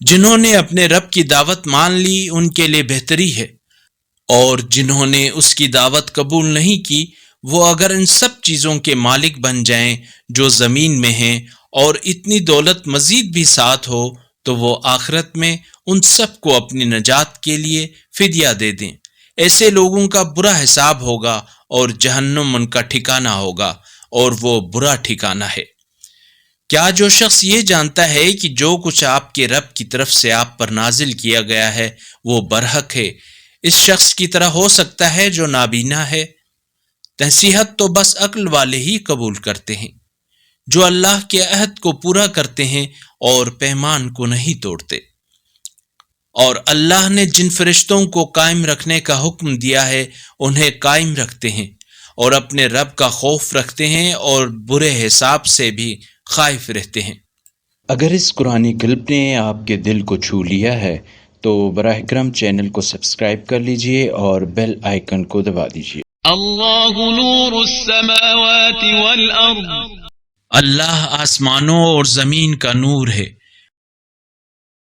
جنہوں نے اپنے رب کی دعوت مان لی ان کے لیے بہتری ہے، اور جنہوں نے اس کی دعوت قبول نہیں کی وہ اگر ان سب چیزوں کے مالک بن جائیں جو زمین میں ہیں اور اتنی دولت مزید بھی ساتھ ہو تو وہ آخرت میں ان سب کو اپنی نجات کے لیے فدیہ دے دیں۔ ایسے لوگوں کا برا حساب ہوگا اور جہنم ان کا ٹھکانہ ہوگا، اور وہ برا ٹھکانہ ہے۔ کیا جو شخص یہ جانتا ہے کہ جو کچھ آپ کے رب کی طرف سے آپ پر نازل کیا گیا ہے وہ برحق ہے، اس شخص کی طرح ہو سکتا ہے جو نابینا ہے؟ نصیحت تو بس عقل والے ہی قبول کرتے ہیں، جو اللہ کے عہد کو پورا کرتے ہیں اور پیمان کو نہیں توڑتے۔ اور اللہ نے جن فرشتوں کو قائم رکھنے کا حکم دیا ہے انہیں قائم رکھتے ہیں، اور اپنے رب کا خوف رکھتے ہیں اور برے حساب سے بھی خائف رہتے ہیں۔ اگر اس قرآنی کلپ نے آپ کے دل کو چھو لیا ہے تو براہ کرم چینل کو سبسکرائب کر لیجئے اور بیل آئیکن کو دبا دیجئے۔ اللہ نور السماوات والارض، اللہ آسمانوں اور زمین کا نور ہے۔